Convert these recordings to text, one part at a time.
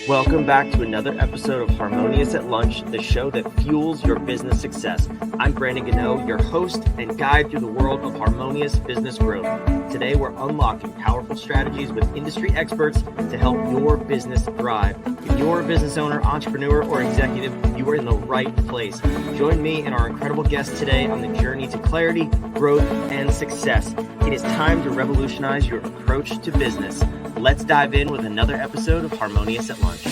Welcome back to another episode of Harmonious at Lunch, the show that fuels your business success. I'm Brandon Gano, your host and guide through the world of harmonious business growth. Today, we're unlocking powerful strategies with industry experts to help your business thrive. If you're a business owner, entrepreneur, or executive, you are in the right place. Join me and our incredible guest today on the journey to clarity, growth, and success. It is time to revolutionize your approach to business. Let's dive in with another episode of Harmonious at Lunch.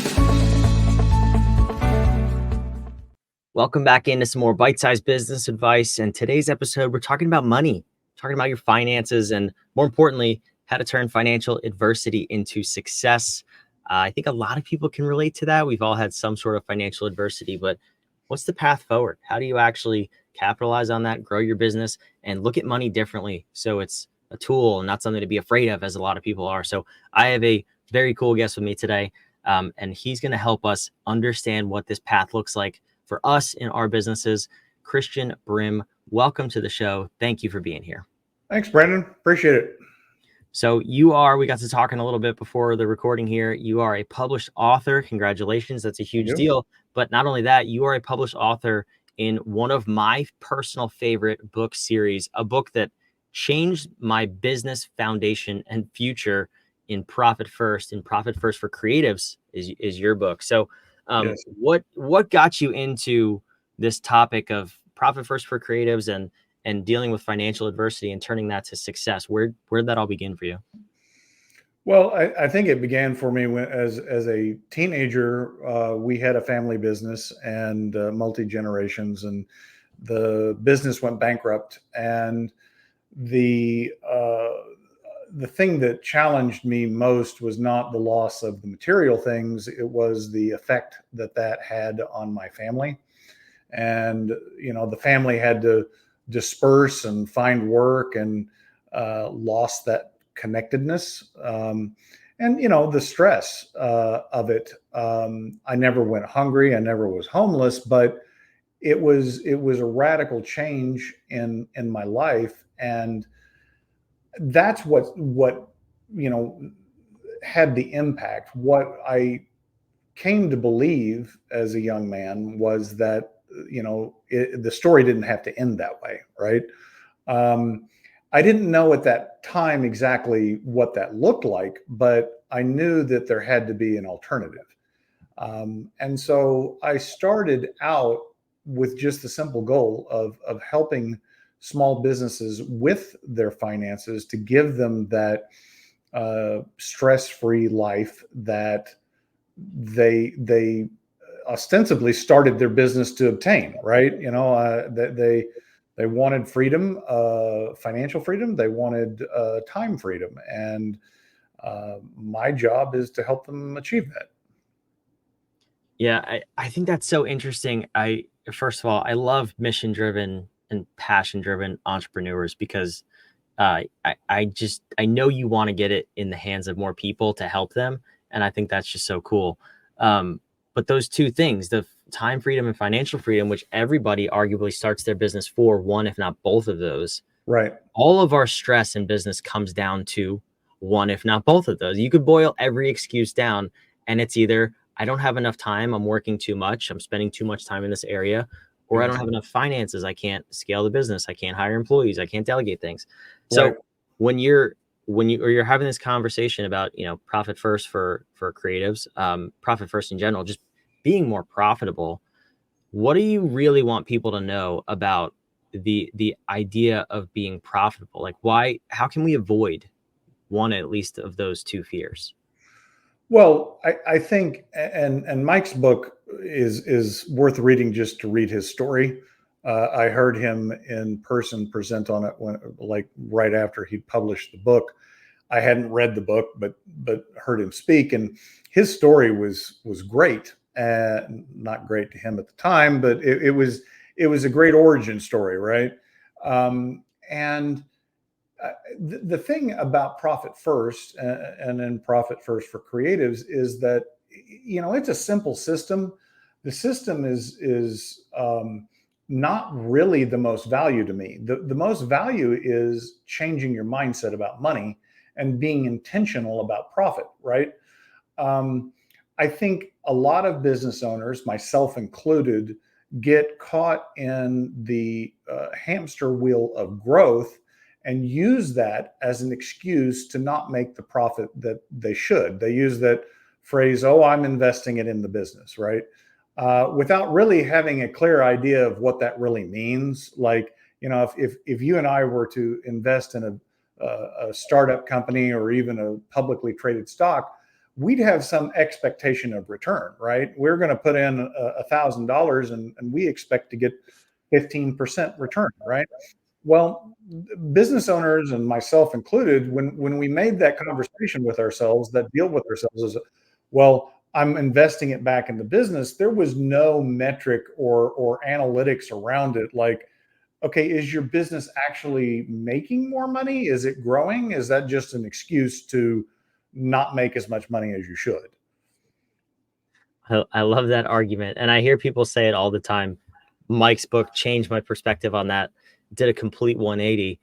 Welcome back into some more bite-sized business advice. And today's episode, we're talking about money, talking about your finances, and more importantly, how to turn financial adversity into success. I think a lot of people can relate to that. We've all had some sort of financial adversity, but what's the path forward? How do you actually capitalize on that, grow your business, and look at money differently so it's a tool and not something to be afraid of, as a lot of people are? So I have a very cool guest with me today, and he's going to help us understand what this path looks like for us in our businesses. Christian Brim, welcome to the show. Thank you for being here. Thanks, Brandon. Appreciate it. So we got to talking a little bit before the recording here. You are a published author. Congratulations. That's a huge deal. But not only that, you are a published author in one of my personal favorite book series, a book that changed my business foundation and future in Profit First. And Profit First for Creatives is your book. So yes. What got you into this topic of Profit First for Creatives and dealing with financial adversity and turning that to success? Where'd that all begin for you? Well, I think it began for me when, as a teenager, we had a family business and multi-generations, and the business went bankrupt. And the thing that challenged me most was not the loss of the material things. It was the effect that had on my family. And, the family had to disperse and find work and lost that connectedness. And, the stress of it. I never went hungry. I never was homeless, but it was a radical change in my life. And that's what had the impact. What I came to believe as a young man was that, the story didn't have to end that way, right? I didn't know at that time exactly what that looked like, but I knew that there had to be an alternative. And so I started out with just the simple goal of helping small businesses with their finances, to give them that stress-free life that they ostensibly started their business to obtain, right? They wanted freedom, financial freedom. They wanted time freedom, and my job is to help them achieve that. Yeah, I think that's so interesting. First of all, I love mission-driven and passion-driven entrepreneurs, because I know you want to get it in the hands of more people to help them, and I think that's just so cool. But those two things, the time freedom and financial freedom, which everybody arguably starts their business for, one if not both of those, right? All of our stress in business comes down to one if not both of those. You could boil every excuse down, and it's either I don't have enough time, I'm working too much, I'm spending too much time in this area, or I don't have enough finances, I can't scale the business, I can't hire employees, I can't delegate things. So right. when you're having this conversation about, profit first for creatives, profit first in general, just being more profitable, what do you really want people to know about the idea of being profitable? Like, how can we avoid one at least of those two fears? Well, I think, and Mike's book is worth reading just to read his story. I heard him in person present on it right after he'd published the book. I hadn't read the book, but heard him speak, and his story was great. Not great to him at the time, but it was a great origin story, right? And the thing about Profit First and then Profit First for Creatives is that, it's a simple system. The system is not really the most value to me. The most value is changing your mindset about money and being intentional about profit, right? I think a lot of business owners, myself included, get caught in the hamster wheel of growth and use that as an excuse to not make the profit that they should. They use that phrase, "Oh, I'm investing it in the business," right? Without really having a clear idea of what that really means. Like, if you and I were to invest in a startup company or even a publicly traded stock, we'd have some expectation of return, right? We're going to put in $1,000 and we expect to get 15% return, right? Well, business owners and myself included, when we made that conversation with ourselves, that deal with ourselves is, well, I'm investing it back in the business. There was no metric or analytics around it. Like, okay, is your business actually making more money? Is it growing? Is that just an excuse to not make as much money as you should? I love that argument. And I hear people say it all the time. Mike's book changed my perspective on that, did a complete 180.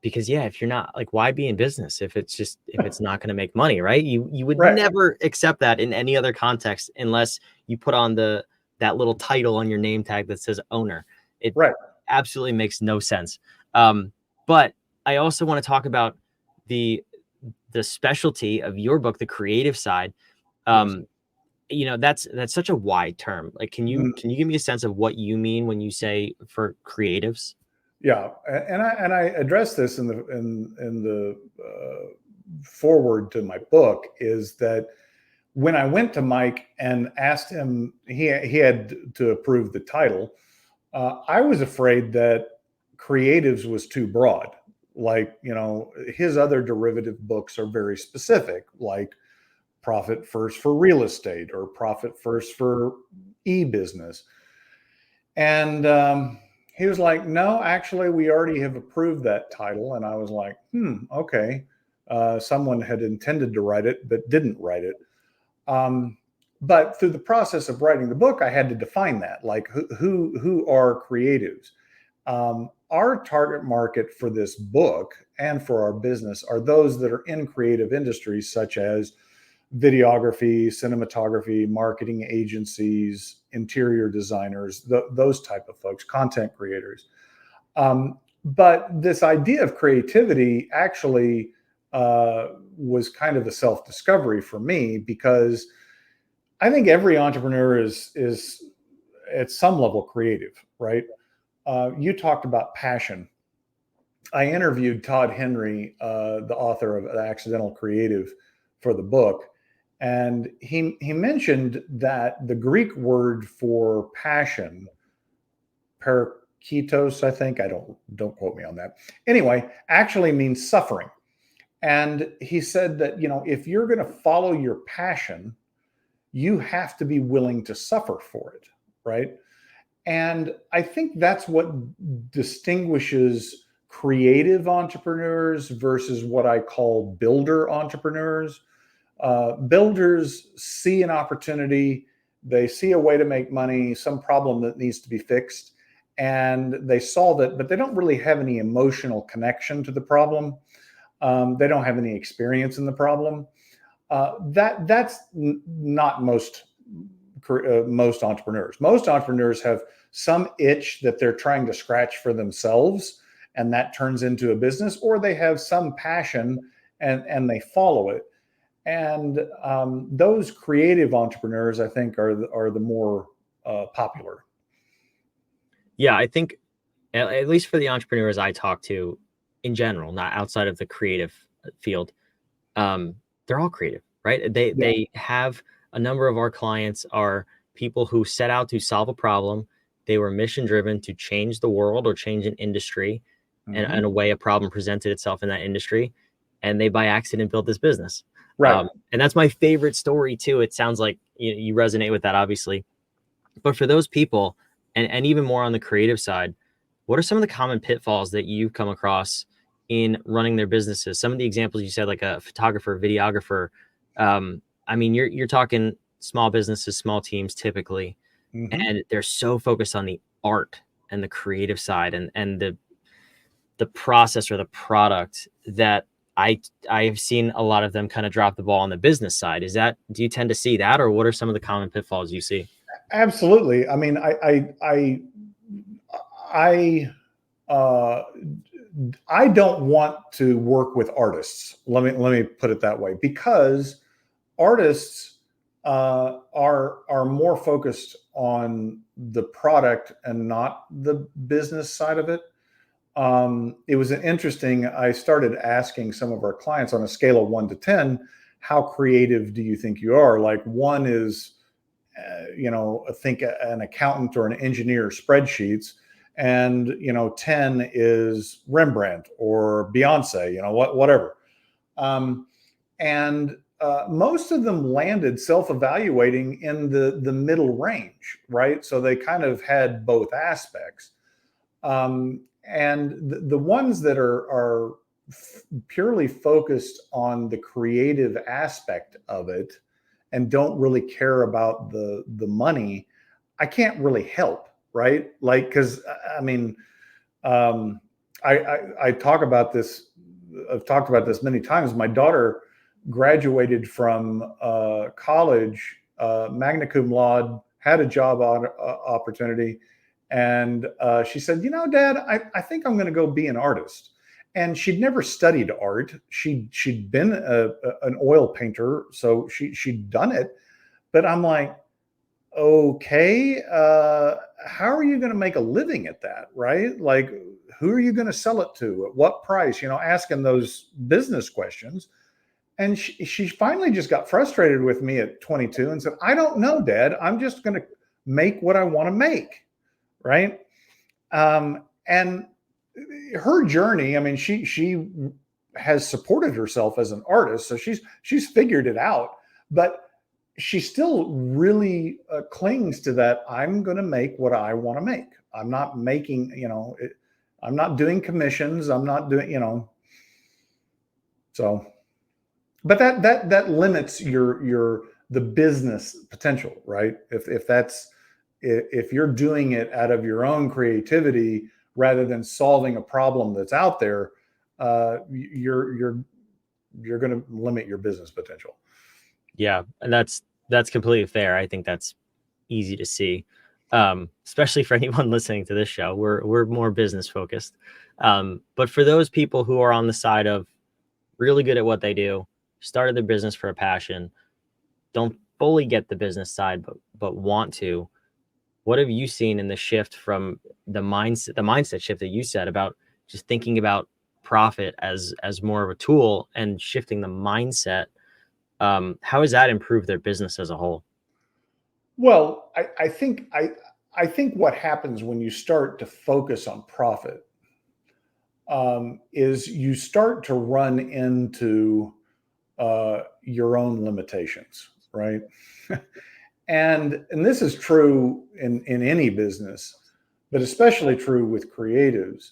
Because yeah, if you're not like, why be in business if it's not going to make money, right? You would Right. never accept that in any other context unless you put on that little title on your name tag that says owner. It Right. absolutely makes no sense. But I also want to talk about the specialty of your book, the creative side. Yes. That's such a wide term. Like, can you give me a sense of what you mean when you say for creatives? Yeah, and I address this in the forward to my book, is that when I went to Mike and asked him, he had to approve the title. I was afraid that creatives was too broad. Like, his other derivative books are very specific, like Profit First for Real Estate or Profit First for e-business. And he was like, "No, actually, we already have approved that title." And I was like, okay. Someone had intended to write it, but didn't write it. But through the process of writing the book, I had to define that, like who are creatives. Our target market for this book and for our business are those that are in creative industries such as videography, cinematography, marketing agencies, interior designers, those type of folks, content creators. But this idea of creativity actually was kind of a self-discovery for me, because I think every entrepreneur is at some level creative, right? You talked about passion. I interviewed Todd Henry, the author of The Accidental Creative, for the book, and he mentioned that the Greek word for passion, parakitos, I think, I don't quote me on that. Anyway, actually means suffering. And he said that, if you're going to follow your passion, you have to be willing to suffer for it, right? And I think that's what distinguishes creative entrepreneurs versus what I call builder entrepreneurs. Builders see an opportunity, they see a way to make money, some problem that needs to be fixed, and they solve it, but they don't really have any emotional connection to the problem. They don't have any experience in the problem. That's not most entrepreneurs. Most entrepreneurs have some itch that they're trying to scratch for themselves, and that turns into a business, or they have some passion and they follow it. And those creative entrepreneurs, I think, are the more popular. Yeah, I think at least for the entrepreneurs I talk to in general, not outside of the creative field, they're all creative, right? They have a number of our clients are people who set out to solve a problem. They were mission driven to change the world or change an industry, and a way a problem presented itself in that industry, and they by accident built this business. Right. And that's my favorite story too. It sounds like you resonate with that, obviously. But for those people, and even more on the creative side, what are some of the common pitfalls that you've come across in running their businesses? Some of the examples you said, like a photographer, videographer. I mean, you're talking small businesses, small teams typically, and they're so focused on the art and the creative side and the process or the product that I've seen a lot of them kind of drop the ball on the business side. Do you tend to see that, or what are some of the common pitfalls you see? Absolutely. I mean, I uh, I don't want to work with artists. Let me put it that way, because artists are more focused on the product and not the business side of it. It was an interesting. I started asking some of our clients on a scale of 1 to 10, how creative do you think you are? Like, one is, think an accountant or an engineer, spreadsheets, and 10 is Rembrandt or Beyonce, whatever. Um, and most of them landed self-evaluating in the middle range, right? So they kind of had both aspects. And the ones that are purely focused on the creative aspect of it and don't really care about the money, I can't really help, right? Like, because I mean, um, I talk about this. I've talked about this many times. My daughter graduated from college, magna cum laude, had a job opportunity, and she said, Dad, I think I'm going to go be an artist. And she'd never studied art. She'd been an oil painter, so she'd done it. But I'm like, okay, how are you going to make a living at that, right? Like, who are you going to sell it to? At what price? Asking those business questions. And she finally just got frustrated with me at 22 and said, I don't know, Dad. I'm just going to make what I want to make, right? And her journey, I mean, she has supported herself as an artist, so she's figured it out, but she still really clings to that. I'm going to make what I want to make. I'm not making, I'm not doing commissions. I'm not doing, so, but that limits the business potential, right? If you're doing it out of your own creativity rather than solving a problem that's out there, you're going to limit your business potential. Yeah, and that's completely fair. I think that's easy to see, especially for anyone listening to this show. We're more business focused, but for those people who are on the side of really good at what they do, started their business for a passion, don't fully get the business side, but want to. What have you seen in the shift from the mindset shift that you said about just thinking about profit as more of a tool and shifting the mindset? How has that improved their business as a whole? Well, I think what happens when you start to focus on profit is you start to run into your own limitations, right? and this is true in any business, but especially true with creatives.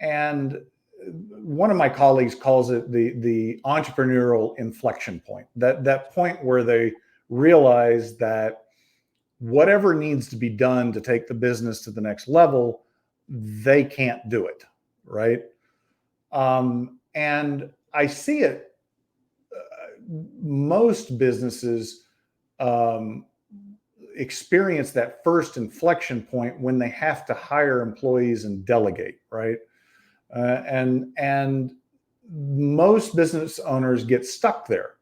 And one of my colleagues calls it the entrepreneurial inflection point. That point where they realize that whatever needs to be done to take the business to the next level, they can't do it, right? And I see it. Most businesses experience that first inflection point when they have to hire employees and delegate, right? And most business owners get stuck there.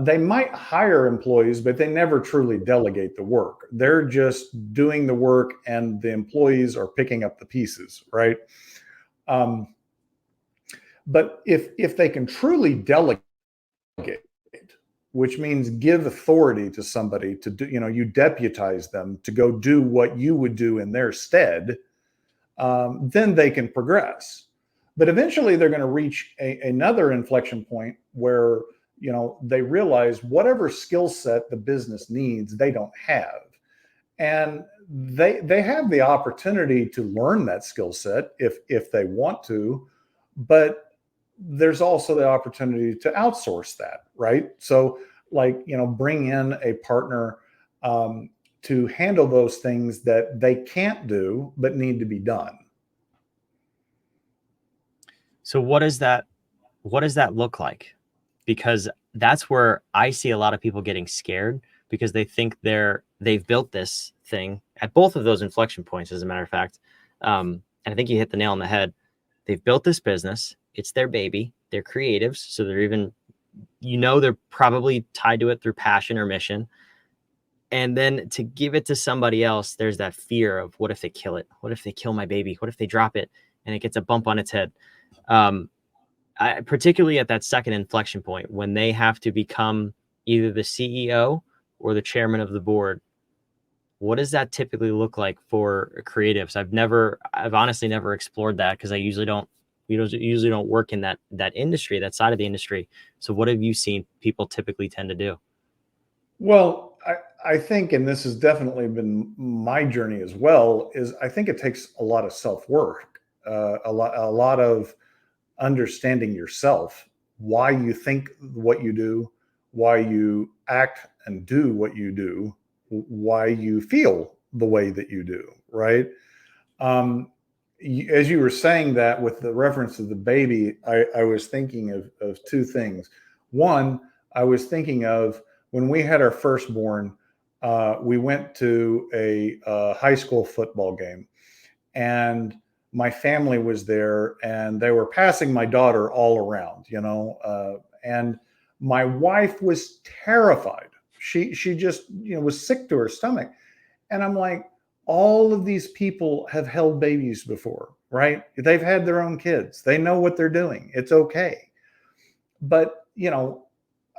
They might hire employees, but they never truly delegate the work. They're just doing the work, and the employees are picking up the pieces, right? But if they can truly delegate, which means give authority to somebody to do, you deputize them to go do what you would do in their stead, then they can progress. But eventually they're going to reach another inflection point where, they realize whatever skill set the business needs, they don't have. And they have the opportunity to learn that skill set if they want to, but there's also the opportunity to outsource that, right? So, like, bring in a partner to handle those things that they can't do but need to be done. So what does that what does that look like? Because that's where I see a lot of people getting scared because they think they've built this thing at both of those inflection points, as a matter of fact. And I think you hit the nail on the head. They've built this business. It's their baby. They're creatives. So they're even, they're probably tied to it through passion or mission. And then to give it to somebody else, there's that fear of, what if they kill it? What if they kill my baby? What if they drop it and it gets a bump on its head? Particularly at that second inflection point, when they have to become either the CEO or the chairman of the board, what does that typically look like for creatives? I've honestly never explored that because I usually don't work in that industry, that side of the industry. So what have you seen people typically tend to do? Well, I think, and this has definitely been my journey as well, is I think it takes a lot of self-work, a lot of understanding yourself, why you think what you do, why you act and do what you do, why you feel the way that you do, right? As you were saying that with the reference to the baby, I was thinking of two things. One, I was thinking of when we had our firstborn, we went to a high school football game, and my family was there, and they were passing my daughter all around, and my wife was terrified. She just, was sick to her stomach. And I'm like, all of these people have held babies before, right? They've had their own kids. They know what they're doing. It's okay. But,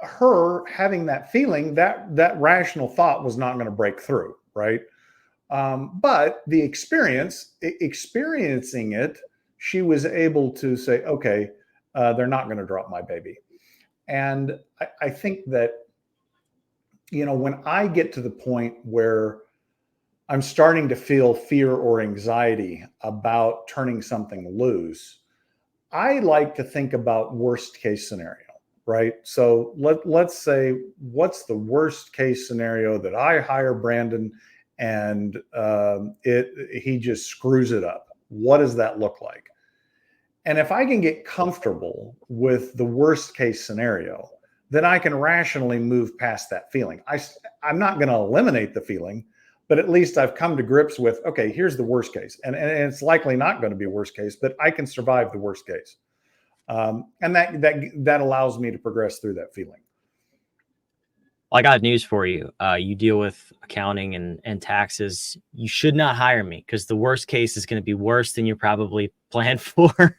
her having that feeling, that rational thought was not going to break through, right? But the experiencing it, she was able to say, okay, they're not going to drop my baby. And I think that, when I get to the point where I'm starting to feel fear or anxiety about turning something loose, I like to think about worst case scenario, right? So let's say, what's the worst case scenario that I hire Brandon and he just screws it up? What does that look like? And if I can get comfortable with the worst case scenario, then I can rationally move past that feeling. I'm not going to eliminate the feeling, but at least I've come to grips with, okay, here's the worst case. And it's likely not going to be a worst case, but I can survive the worst case. And that allows me to progress through that feeling. Well, I got news for you. You deal with accounting and taxes. You should not hire me because the worst case is going to be worse than you probably planned for.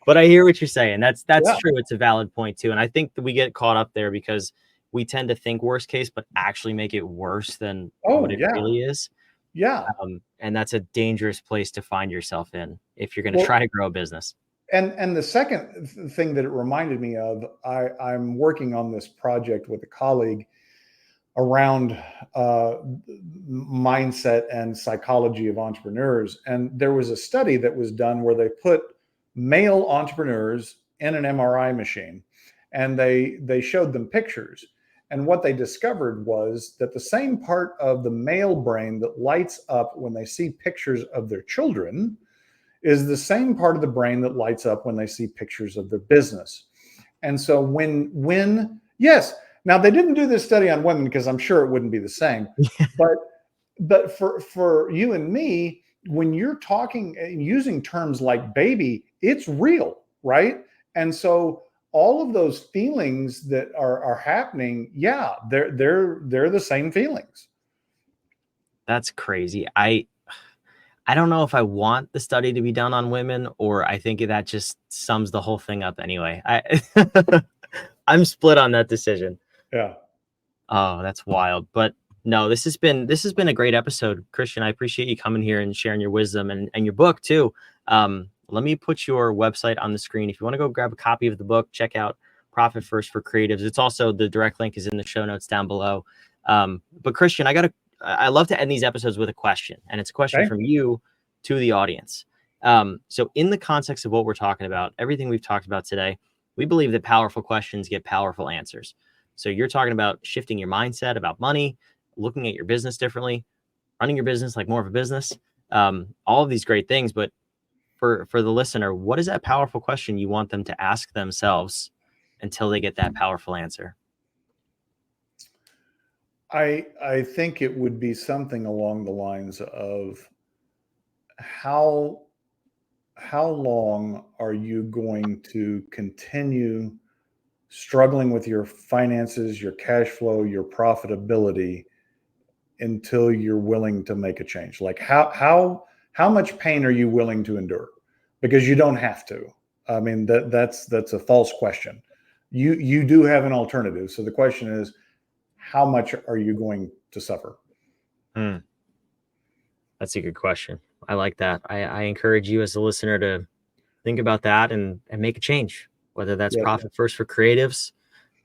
But I hear what you're saying. That's Yeah. true. It's a valid point too. And I think that we get caught up there because we tend to think worst case, but actually make it worse than what it really is. Yeah. And that's a dangerous place to find yourself in if you're going to Well, try to grow a business. and the second thing that it reminded me of, I'm working on this project with a colleague around mindset and psychology of entrepreneurs. And there was a study that was done where they put male entrepreneurs in an MRI machine, and they showed them pictures. And what they discovered was that the same part of the male brain that lights up when they see pictures of their children is the same part of the brain that lights up when they see pictures of their business. And so yes, now they didn't do this study on women because I'm sure it wouldn't be the same, but for you and me, when you're talking using terms like baby, it's real, right? And so all of those feelings that are happening, yeah, they're the same feelings. That's crazy. I don't know if I want the study to be done on women, or I think that just sums the whole thing up anyway. I'm split on that decision. Yeah. Oh, that's wild. But no, this has been a great episode, Christian. I appreciate you coming here and sharing your wisdom and your book too. Let me put your website on the screen. If you want to go grab a copy of the book, check out Profit First for Creatives. It's also, the direct link is in the show notes down below. But Christian, I love to end these episodes with a question, and it's a question from you to the audience. So in the context of what we're talking about, everything we've talked about today, we believe that powerful questions get powerful answers. So you're talking about shifting your mindset about money, looking at your business differently, running your business like more of a business, all of these great things. But for the listener, what is that powerful question you want them to ask themselves until they get that powerful answer? I think it would be something along the lines of how long are you going to continue struggling with your finances, your cash flow, your profitability until you're willing to make a change? Like how much pain are you willing to endure? Because you don't have to. I mean, that's a false question. You do have an alternative. So the question is, how much are you going to suffer? That's a good question. I like that. I encourage you as a listener to think about that and make a change, whether that's Yeah. profit first for creatives,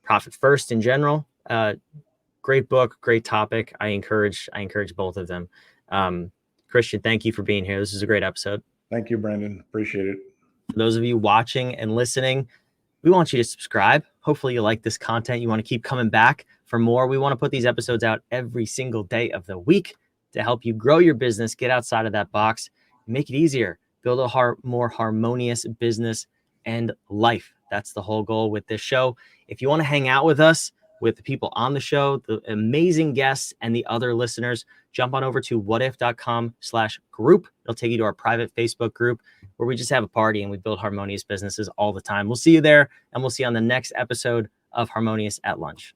profit first in general. Great book, great topic. I encourage both of them. Christian, thank you for being here. This is a great episode. Thank you, Brandon. Appreciate it. For those of you watching and listening, we want you to subscribe. Hopefully you like this content. You want to keep coming back for more. We want to put these episodes out every single day of the week to help you grow your business, get outside of that box, make it easier, build a more harmonious business and life. That's the whole goal with this show. If you want to hang out with us, with the people on the show, the amazing guests, and the other listeners, jump on over to whatif.com/group. It'll take you to our private Facebook group where we just have a party and we build harmonious businesses all the time. We'll see you there, and we'll see you on the next episode of Harmonious at Lunch.